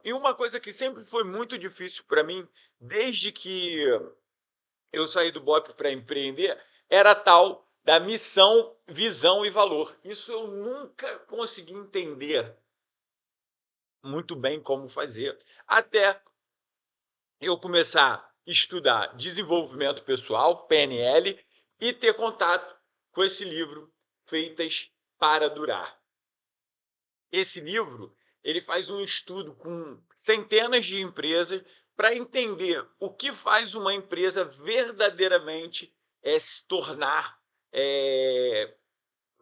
E uma coisa que sempre foi muito difícil para mim, desde que eu saí do BOP para empreender, era a tal da missão, visão e valor. Isso eu nunca consegui entender muito bem como fazer, até eu começar a estudar desenvolvimento pessoal, PNL, e ter contato com esse livro, Feitas para Durar. Esse livro, ele faz um estudo com centenas de empresas para entender o que faz uma empresa verdadeiramente se tornar,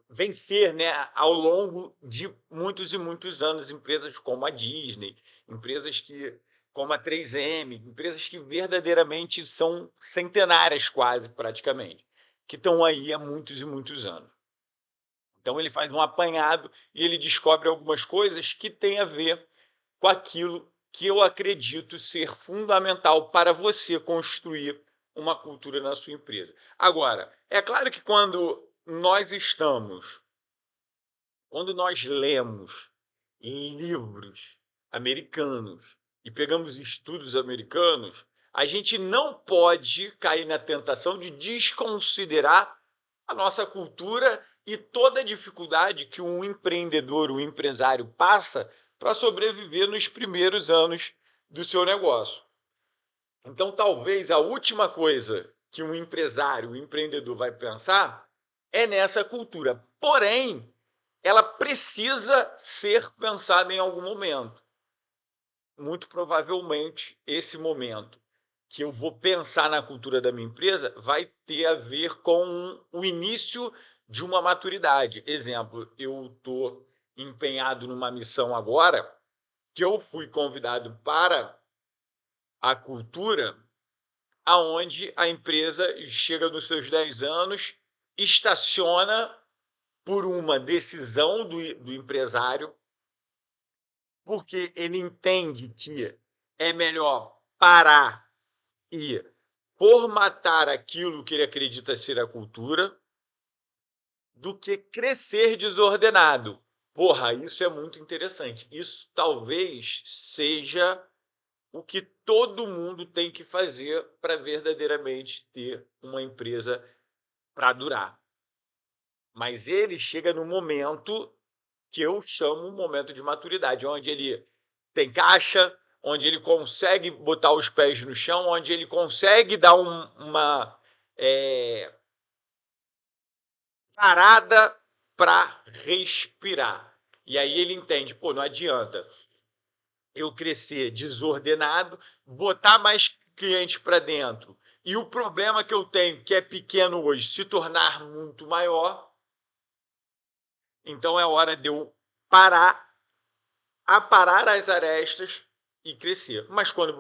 vencer, né, ao longo de muitos e muitos anos. Empresas como a Disney, empresas como a 3M, empresas que verdadeiramente são centenárias quase, praticamente, que estão aí há muitos e muitos anos. Então ele faz um apanhado e ele descobre algumas coisas que têm a ver com aquilo que eu acredito ser fundamental para você construir uma cultura na sua empresa. Agora, é claro que quando nós lemos livros americanos e pegamos estudos americanos, a gente não pode cair na tentação de desconsiderar a nossa cultura e toda a dificuldade que um empreendedor, um empresário passa para sobreviver nos primeiros anos do seu negócio. Então, talvez a última coisa que um empresário, um empreendedor vai pensar é nessa cultura. Porém, ela precisa ser pensada em algum momento. Muito provavelmente, esse momento que eu vou pensar na cultura da minha empresa vai ter a ver com o início de uma maturidade. Exemplo, eu estou empenhado numa missão agora, que eu fui convidado para a cultura, aonde a empresa chega nos seus 10 anos, estaciona por uma decisão do empresário, porque ele entende que é melhor parar e formatar aquilo que ele acredita ser a cultura, do que crescer desordenado. Porra, isso é muito interessante. Isso talvez seja o que todo mundo tem que fazer para verdadeiramente ter uma empresa para durar. Mas ele chega no momento que eu chamo um momento de maturidade, onde ele tem caixa, onde ele consegue botar os pés no chão, onde ele consegue dar uma parada para respirar. E aí ele entende, pô, não adianta eu crescer desordenado, botar mais clientes para dentro, e o problema que eu tenho, que é pequeno hoje, se tornar muito maior. Então é hora de eu parar, aparar as arestas e crescer. Mas quando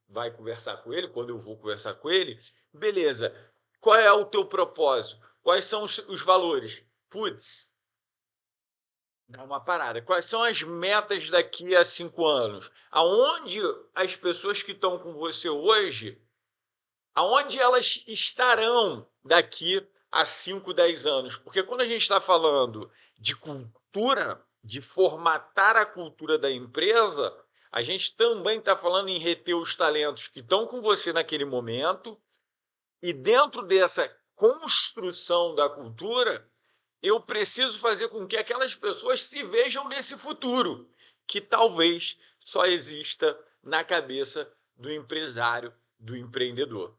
vai conversar com ele, quando eu vou conversar com ele, beleza, qual é o teu propósito? Quais são os valores? Putz, dá uma parada. Quais são as metas daqui a 5 anos? Aonde as pessoas que estão com você hoje, aonde elas estarão daqui a 5, 10 anos? Porque quando a gente está falando de cultura, de formatar a cultura da empresa, a gente também está falando em reter os talentos que estão com você naquele momento, e dentro dessa construção da cultura, eu preciso fazer com que aquelas pessoas se vejam nesse futuro, que talvez só exista na cabeça do empresário, do empreendedor.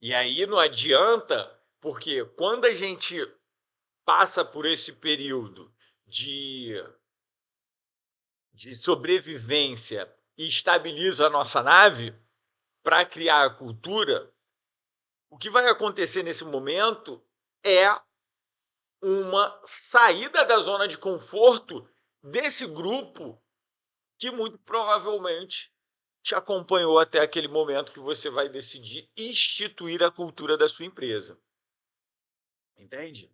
E aí não adianta, porque quando a gente passa por esse período de sobrevivência e estabiliza a nossa nave para criar a cultura, o que vai acontecer nesse momento é uma saída da zona de conforto desse grupo que muito provavelmente te acompanhou até aquele momento que você vai decidir instituir a cultura da sua empresa. Entende?